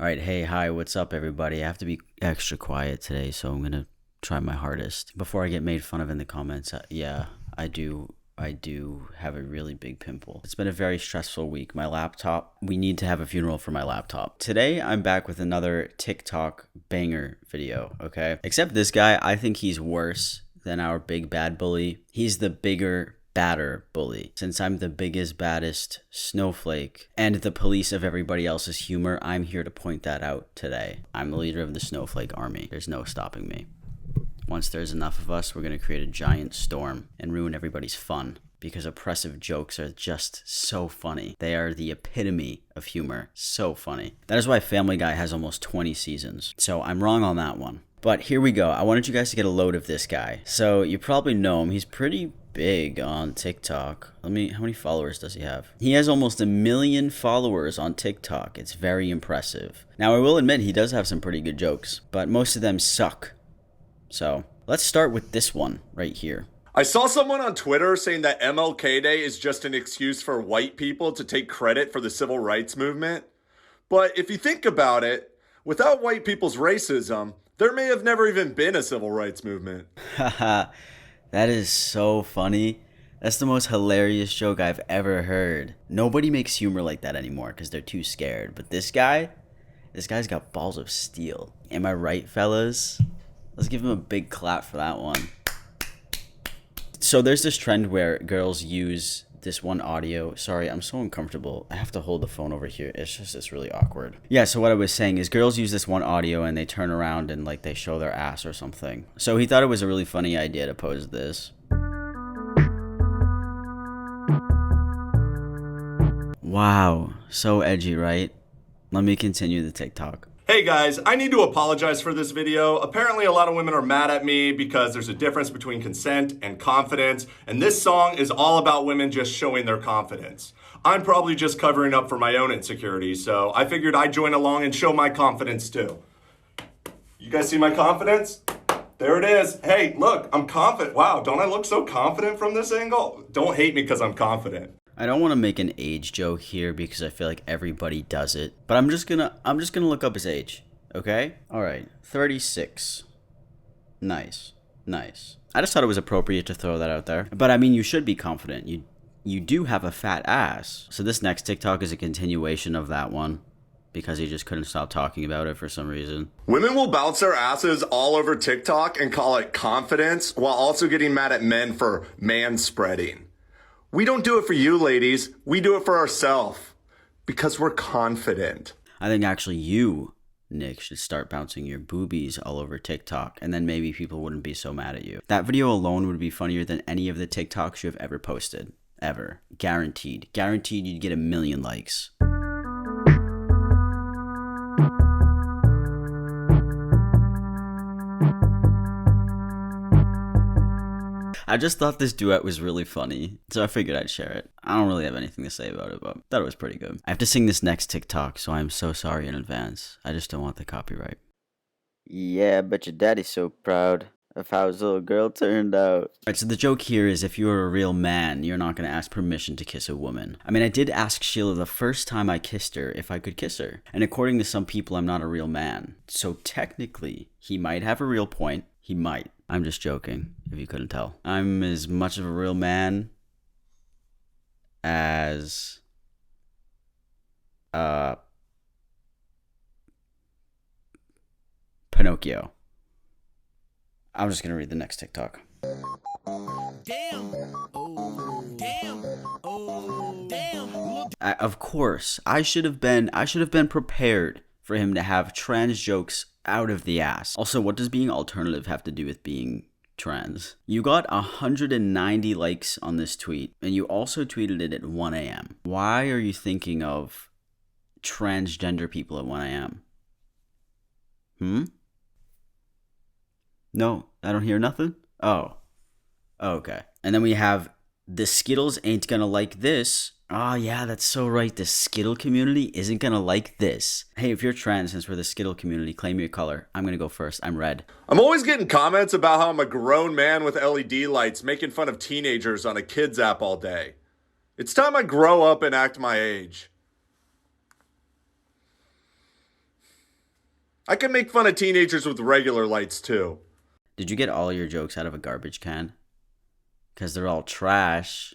All right, hey, hi, what's up, everybody? I have to be extra quiet today, so I'm gonna try my hardest. Before I get made fun of in the comments, yeah, I do have a really big pimple. It's been a very stressful week. My laptop, we need to have a funeral for my laptop. Today, I'm back with another TikTok banger video, okay? Except this guy, I think he's worse than our big bad bully. He's the bigger, badder bully. Since I'm the biggest, baddest snowflake and the police of everybody else's humor, I'm here to point that out today. I'm the leader of the snowflake army. There's no stopping me. Once there's enough of us, we're gonna create a giant storm and ruin everybody's fun, because oppressive jokes are just so funny. They are the epitome of humor. So funny. That is why Family Guy has almost 20 seasons. So I'm wrong on that one. But here we go. I wanted you guys to get a load of this guy. So you probably know him. He's pretty big on TikTok. How many followers does he have? He has almost 1 million followers on TikTok. It's very impressive. Now, I will admit he does have some pretty good jokes, but most of them suck. So let's start with this one right here. I saw someone on Twitter saying that MLK Day is just an excuse for white people to take credit for the civil rights movement. But if you think about it, without white people's racism, there may have never even been a civil rights movement. Haha. That is so funny. That's the most hilarious joke I've ever heard. Nobody makes humor like that anymore because they're too scared. But this guy's got balls of steel. Am I right, fellas? Let's give him a big clap for that one. So there's this trend where girls use this one audio. Sorry, I'm so uncomfortable. I have to hold the phone over here. It's really awkward. Yeah, so what I was saying is girls use this one audio and they turn around and like they show their ass or something. So he thought it was a really funny idea to pose this. Wow, so edgy, right? Let me continue the TikTok. Hey guys, I need to apologize for this video. Apparently a lot of women are mad at me because there's a difference between consent and confidence, and this song is all about women just showing their confidence. I'm probably just covering up for my own insecurities, so I figured I'd join along and show my confidence too. You guys see my confidence? There it is. Hey, look, I'm confident. Wow, don't I look so confident from this angle? Don't hate me because I'm confident. I don't want to make an age joke here because I feel like everybody does it, but I'm just gonna look up his age, okay? All right, 36. Nice. I just thought it was appropriate to throw that out there. But I mean, you should be confident. You do have a fat ass. So this next TikTok is a continuation of that one because he just couldn't stop talking about it for some reason. Women will bounce their asses all over TikTok and call it confidence while also getting mad at men for manspreading. We don't do it for you, ladies. We do it for ourselves because we're confident. I think actually you, Nick, should start bouncing your boobies all over TikTok, and then maybe people wouldn't be so mad at you. That video alone would be funnier than any of the TikToks you have ever posted. Ever. Guaranteed. Guaranteed you'd get 1 million likes. I just thought this duet was really funny, so I figured I'd share it. I don't really have anything to say about it, but thought it was pretty good. I have to sing this next TikTok, so I'm so sorry in advance. I just don't want the copyright. Yeah, but your daddy's so proud of how his little girl turned out. Alright, so the joke here is if you're a real man, you're not going to ask permission to kiss a woman. I mean, I did ask Sheila the first time I kissed her if I could kiss her. And according to some people, I'm not a real man. So technically, he might have a real point. He might. I'm just joking, if you couldn't tell. I'm as much of a real man as Pinocchio. I'm just gonna read the next TikTok. Damn. Oh, damn. Oh, damn. Of course, I should have been prepared for him to have trans jokes out of the ass. Also, what does being alternative have to do with being trans? You got 190 likes on this tweet, and you also tweeted it at 1 a.m. Why are you thinking of transgender people at 1 a.m.? No, I don't hear nothing? Oh, okay. And then we have the Skittles ain't gonna like this. Oh, yeah, that's so right. The Skittle community isn't gonna like this. Hey, if you're trans, since we're the Skittle community, claim your color. I'm gonna go first. I'm red. I'm always getting comments about how I'm a grown man with LED lights making fun of teenagers on a kids app all day. It's time I grow up and act my age. I can make fun of teenagers with regular lights too. Did you get all your jokes out of a garbage can? Because they're all trash.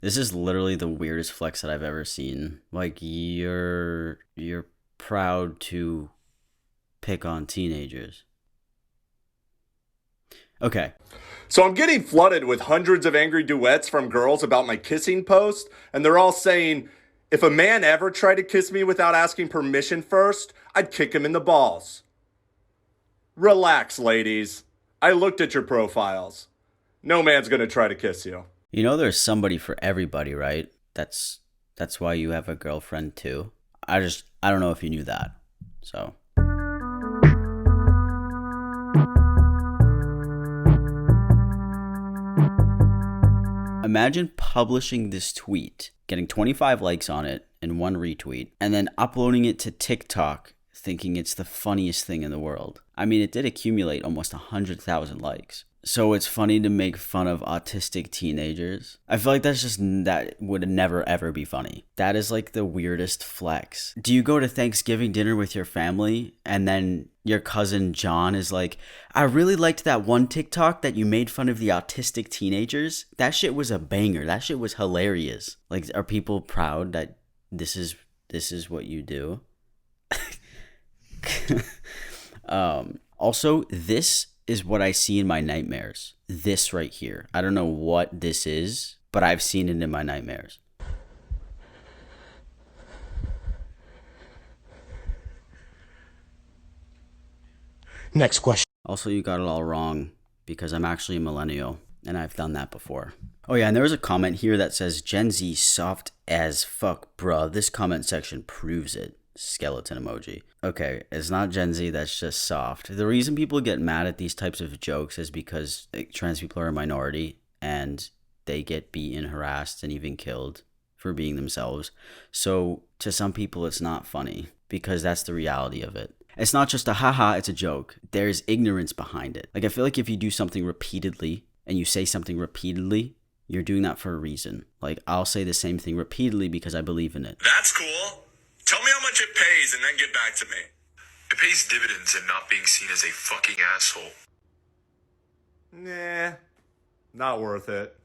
This is literally the weirdest flex that I've ever seen. Like, you're proud to pick on teenagers. Okay. So I'm getting flooded with hundreds of angry duets from girls about my kissing post, and they're all saying, if a man ever tried to kiss me without asking permission first, I'd kick him in the balls. Relax, ladies. I looked at your profiles. No man's gonna try to kiss you. You know there's somebody for everybody, right? That's why you have a girlfriend too. I don't know if you knew that. So imagine publishing this tweet, getting 25 likes on it and 1 retweet, and then uploading it to TikTok thinking it's the funniest thing in the world. I mean, it did accumulate almost 100,000 likes. So it's funny to make fun of autistic teenagers. I feel like that would never ever be funny. That is like the weirdest flex. Do you go to Thanksgiving dinner with your family and then your cousin John is like, I really liked that one TikTok that you made fun of the autistic teenagers. That shit was a banger. That shit was hilarious. Like, are people proud that this is what you do? Also, this is what I see in my nightmares. This right here. I don't know what this is, but I've seen it in my nightmares. Next question. Also, you got it all wrong because I'm actually a millennial and I've done that before. Oh yeah, and there was a comment here that says Gen Z soft as fuck, bruh. This comment section proves it. Skeleton emoji. Okay, it's not Gen Z, that's just soft. The reason people get mad at these types of jokes is because trans people are a minority and they get beaten, harassed, and even killed for being themselves. So to some people it's not funny because that's the reality of it. It's not just a haha, it's a joke. There's ignorance behind it. Like, I feel like if you do something repeatedly and you say something repeatedly, you're doing that for a reason. Like, I'll say the same thing repeatedly because I believe in it. That's cool. Tell me how much it pays and then get back to me. It pays dividends in not being seen as a fucking asshole. Nah, not worth it.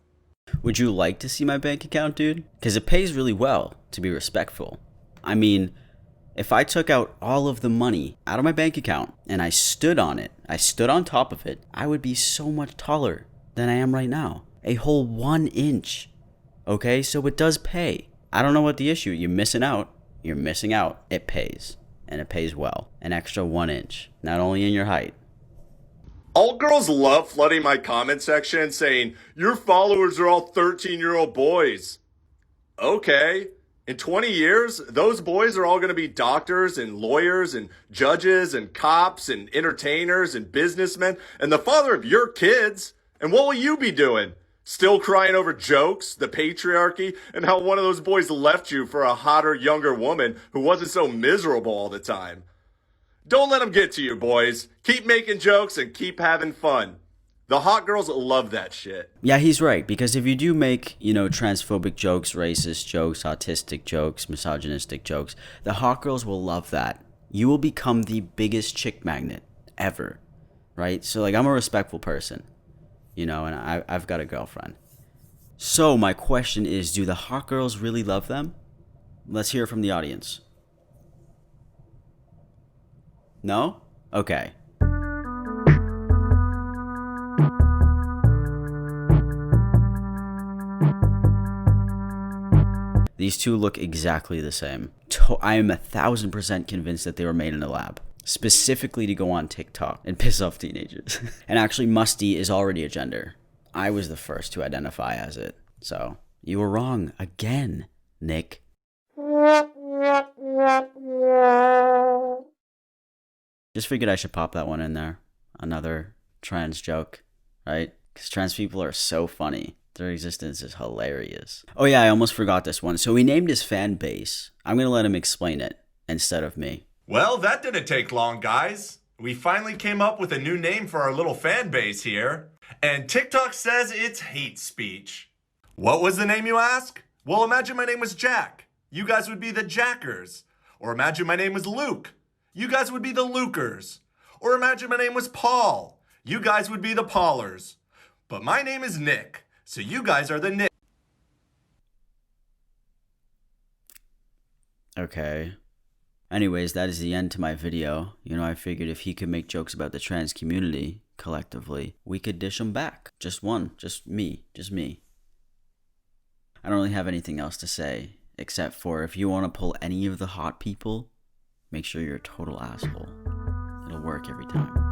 Would you like to see my bank account, dude? Because it pays really well, to be respectful. I mean, if I took out all of the money out of my bank account and I stood on it, I stood on top of it, I would be so much taller than I am right now. A whole 1 inch. Okay, so it does pay. I don't know what the issue. You're missing out. You're missing out. It pays. And it pays well. An extra 1 inch. Not only in your height. All girls love flooding my comment section saying, your followers are all 13-year-old boys. Okay. In 20 years, those boys are all going to be doctors and lawyers and judges and cops and entertainers and businessmen and the father of your kids. And what will you be doing? Still crying over jokes, the patriarchy, and how one of those boys left you for a hotter, younger woman who wasn't so miserable all the time. Don't let them get to you, boys. Keep making jokes and keep having fun. The hot girls love that shit. Yeah, he's right. Because if you do make, transphobic jokes, racist jokes, autistic jokes, misogynistic jokes, the hot girls will love that. You will become the biggest chick magnet ever, right? So, I'm a respectful person. And I've got a girlfriend. So my question is, do the hot girls really love them? Let's hear it from the audience. No? Okay. These two look exactly the same. I am 1,000% convinced that they were made in a lab. Specifically to go on TikTok and piss off teenagers. And actually, musty is already a gender. I was the first to identify as it. So, you were wrong again, Nick. Just figured I should pop that one in there. Another trans joke, right? Because trans people are so funny. Their existence is hilarious. Oh yeah, I almost forgot this one. So he named his fan base. I'm going to let him explain it instead of me. Well, that didn't take long, guys. We finally came up with a new name for our little fan base here. And TikTok says it's hate speech. What was the name, you ask? Well, imagine my name was Jack. You guys would be the Jackers. Or imagine my name was Luke. You guys would be the Lukers. Or imagine my name was Paul. You guys would be the Paulers. But my name is Nick, so you guys are the Nick. Okay. Anyways, that is the end to my video. You know, I figured if he could make jokes about the trans community collectively, we could dish them back. Just one. Just me. I don't really have anything else to say, except for if you want to pull any of the hot people, make sure you're a total asshole. It'll work every time.